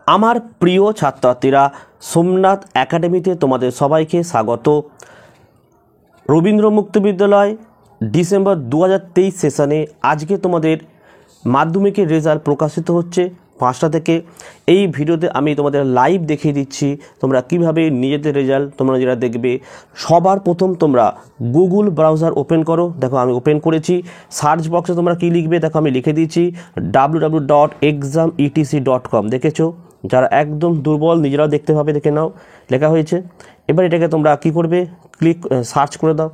আমার প্রিয় ছাত্রছাত্রীরা, সোমনাথ একাডেমিতে তোমাদের সবাইকে স্বাগত। রবীন্দ্র মুক্ত বিদ্যালয় ডিসেম্বর 2023 সেশনে আজকে তোমাদের মাধ্যমিকের রেজাল্ট প্রকাশিত হচ্ছে 5টা থেকে। এই ভিডিওতে আমি তোমাদের লাইভ দেখিয়ে দিচ্ছি তোমরা কিভাবে নিজেদের রেজাল্ট তোমরা যেটা দেখবে। সবার প্রথম তোমরা গুগল ব্রাউজার ওপেন করো। দেখো আমি ওপেন করেছি। সার্চ বক্সে তোমরা কি লিখবে দেখো আমি লিখে দিয়েছি www.exametc.com। দেখেছো? যারা একদম দুর্বল নিজেরাও দেখতে পাবে, দেখে নাও, লেখা হয়েছে। এবার এটাকে তোমরা কি করবে, ক্লিক সার্চ করে দাও।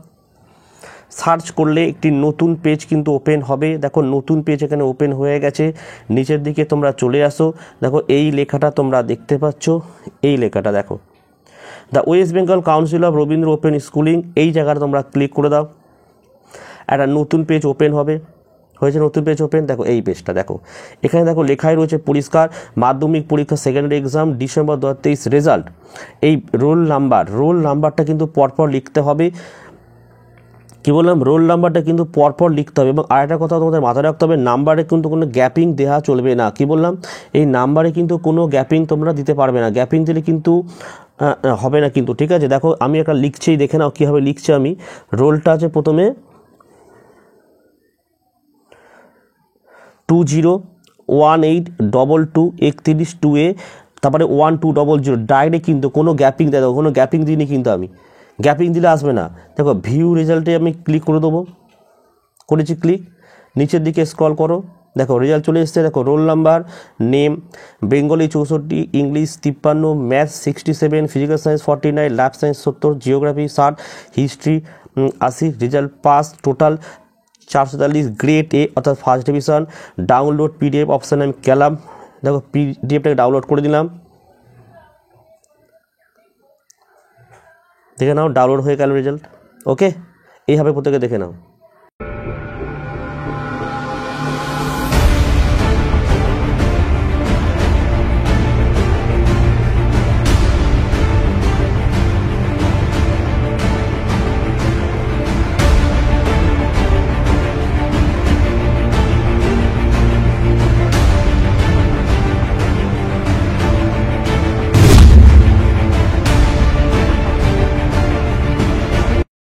সার্চ করলে একটি নতুন পেজ কিন্তু ওপেন হবে। দেখো নতুন পেজ এখানে ওপেন হয়ে গেছে। নিচের দিকে তোমরা চলে আসো। দেখো এই লেখাটা তোমরা দেখতে পাচ্ছ, এই লেখাটা দেখো, the West Bengal council of Rabindra open schooling. এই জায়গাটা তোমরা ক্লিক করে দাও, একটা নতুন পেজ ওপেন হবে। হয়েছে নতুন পেজ ওপেন। দেখো এই পেজটা দেখো, এখানে দেখো লেখাই রয়েছে পরিষ্কার, মাধ্যমিক পরীক্ষা সেকেন্ডারি এক্সাম ডিসেম্বর 2023 রেজাল্ট। এই রোল নাম্বারটা কিন্তু পরপর লিখতে হবে। কী বললাম, রোল নাম্বারটা কিন্তু পরপর লিখতে হবে। এবং আরেকটা কথা তোমাদের মাথায় রাখতে হবে, নাম্বারে কিন্তু কোনো গ্যাপিং দেওয়া চলবে না। কি বললাম, এই নাম্বারে কিন্তু কোনো গ্যাপিং তোমরা দিতে পারবে না। গ্যাপিং দিলে কিন্তু হবে না কিন্তু, ঠিক আছে? দেখো আমি একটা লিখছি, দেখে নাও কীভাবে লিখছি আমি। রোলটা আছে প্রথমে 2018223132A, তারপরে 1200। ডাইরেক্ট কিন্তু কোনো গ্যাপিং দেয়, কোনো গ্যাপিং দিইনি কিন্তু আমি। গ্যাপিং দিলে আসবে না। দেখো ভিউ রেজাল্টে আমি ক্লিক করে দেবো, করেছি ক্লিক। নিচের দিকে স্ক্রল করো, দেখো রেজাল্ট চলে এসছে। দেখো roll number, name Bengali 64, English 53, maths 67, physical science 49, life science 70, geography 60, history 80। Result pass total 443, grade A অর্থাৎ first division. Download PDF option আমি গেলাম। দেখো পিডিএফটাকে ডাউনলোড করে দিলাম, দেখে নাও ডাউনলোড হয়ে গেল রেজাল্ট। ওকে, এইভাবে প্রত্যেকে দেখে নাও।